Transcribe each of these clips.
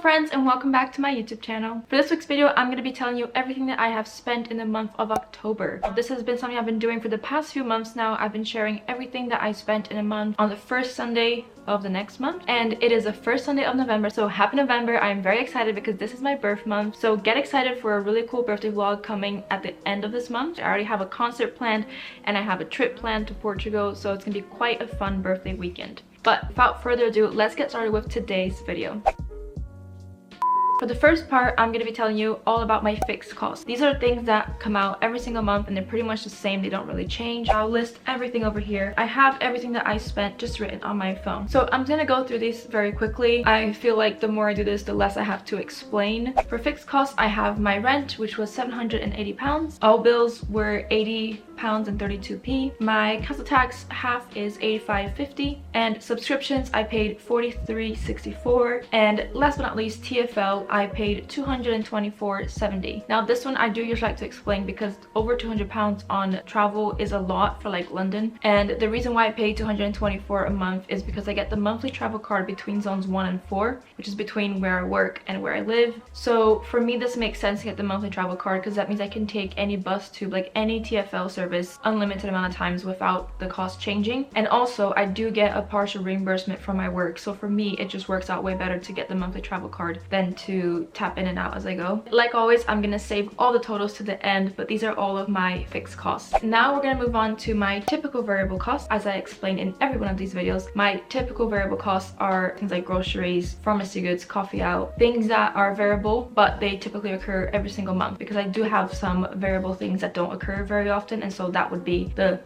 friends, and welcome back to my YouTube channel. For this week's video, I'm going to be telling you everything that I have spent in the month of October. This has been something I've been doing for the past few months now. I've been sharing everything that I spent in a month on the first Sunday of the next month, and it is the first Sunday of November, so happy November. I am very excited because this is my birth month, so get excited for a really cool birthday vlog coming at the end of this month. I already have a concert planned and I have a trip planned to Portugal, so it's gonna be quite a fun birthday weekend. But without further ado, let's get started with today's video. For the first part, I'm going to be telling you all about my fixed costs. These are things that come out every single month and they're pretty much the same. They don't really change. I'll list everything over here. I have everything that I spent just written on my phone. So I'm going to go through these very quickly. I feel like the more I do this, the less I have to explain. For fixed costs, I have my rent, which was £780. All bills were £80 and 32p. My council tax half is £85.50, and subscriptions I paid £43.64, and last but not least TFL I paid £224.70. Now this one I do usually like to explain because over £200 on travel is a lot for like London, and the reason why I pay £224 a month is because I get the monthly travel card between zones 1 and 4, which is between where I work and where I live. So for me this makes sense to get the monthly travel card because that means I can take any bus to like any TFL service unlimited amount of times without the cost changing. And also I do get a partial reimbursement from my work, so for me it just works out way better to get the monthly travel card than to tap in and out as I go. Like always, I'm gonna save all the totals to the end, but these are all of my fixed costs. Now we're gonna move on to my typical variable costs. As I explained in every one of these videos, my typical variable costs are things like groceries, pharmacy goods, coffee out, things that are variable but they typically occur every single month, because I do have some variable things that don't occur very often, and so that would be the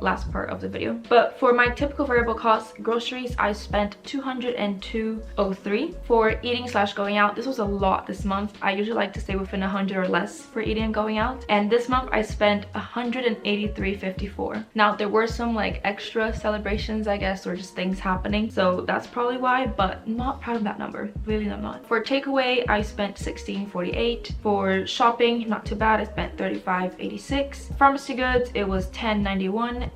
last part of the video. But for my typical variable costs, groceries, I spent $202.03. For eating / going out, this was a lot this month. I usually like to stay within 100 or less for eating and going out, and this month I spent $183.54. Now there were some like extra celebrations, I guess, or just things happening, so that's probably why, but not proud of that number, really I'm not. For takeaway, I spent $16.48. For shopping, not too bad, I spent $35.86. Pharmacy goods, it was $10.91,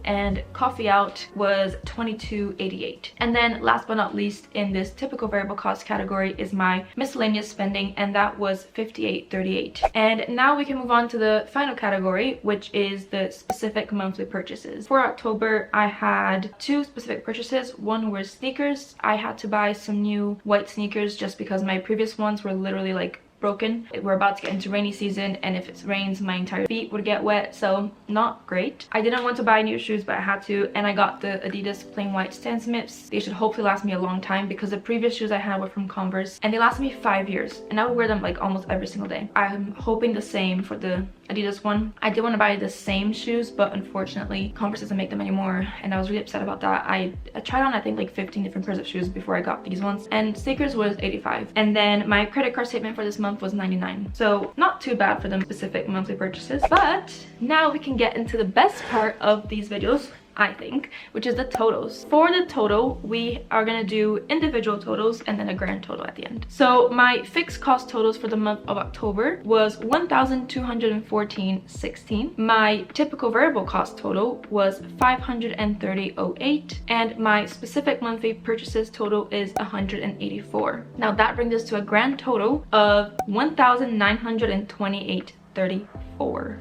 and coffee out was $22.88. And then last but not least in this typical variable cost category is my miscellaneous spending, and that was $58.38. And now we can move on to the final category, which is the specific monthly purchases. For October, I had two specific purchases. One was sneakers. I had to buy some new white sneakers just because my previous ones were literally like broken. We're about to get into rainy season, and if it rains my entire feet would get wet, so not great. I didn't want to buy new shoes, but I had to, and I got the Adidas plain white Stan Smiths. They should hopefully last me a long time because the previous shoes I had were from Converse and they lasted me 5 years, and I would wear them like almost every single day. I'm hoping the same for the Adidas one. I did want to buy the same shoes, but unfortunately Converse doesn't make them anymore, and I was really upset about that. I tried on I think like 15 different pairs of shoes before I got these ones, and sneakers was $85. And then my credit card statement for this month was $99, so not too bad for the specific monthly purchases. But now we can get into the best part of these videos, I think, which is the totals. For the total, we are gonna do individual totals and then a grand total at the end. So my fixed cost totals for the month of October was $1,214.16. My typical variable cost total was $530.08, and my specific monthly purchases total is $184. Now that brings us to a grand total of $1,928.34.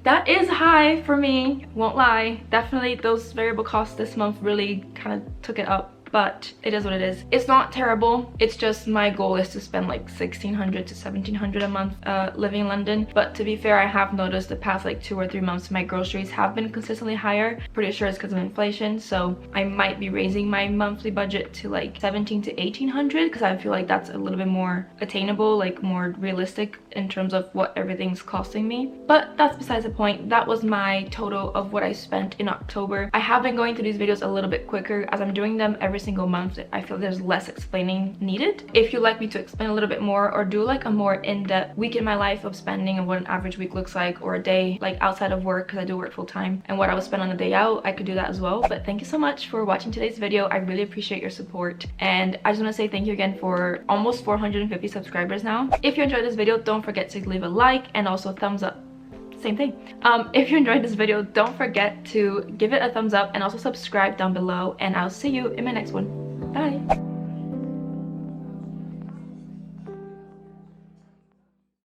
That is high for me, won't lie. Definitely those variable costs this month really kind of took it up, but it is what it is. It's not terrible. It's just my goal is to spend like $1,600 to $1,700 a month living in London. But to be fair, I have noticed the past like 2 or 3 months my groceries have been consistently higher. Pretty sure it's because of inflation, so I might be raising my monthly budget to like $1,700 to $1,800 because I feel like that's a little bit more attainable, like more realistic in terms of what everything's costing me. But that's besides the point. That was my total of what I spent in October. I have been going through these videos a little bit quicker as I'm doing them every single month. I feel there's less explaining needed. If you'd like me to explain a little bit more or do like a more in-depth week in my life of spending and what an average week looks like, or a day like outside of work because I do work full-time, and what I would spend on a day out, I could do that as well. But thank you so much for watching today's video. I really appreciate your support, and I just want to say thank you again for almost 450 subscribers now. If you enjoyed this video, don't forget to leave a like and also thumbs up. Same thing. If you enjoyed this video, don't forget to give it a thumbs up and also subscribe down below, and I'll see you in my next one. Bye.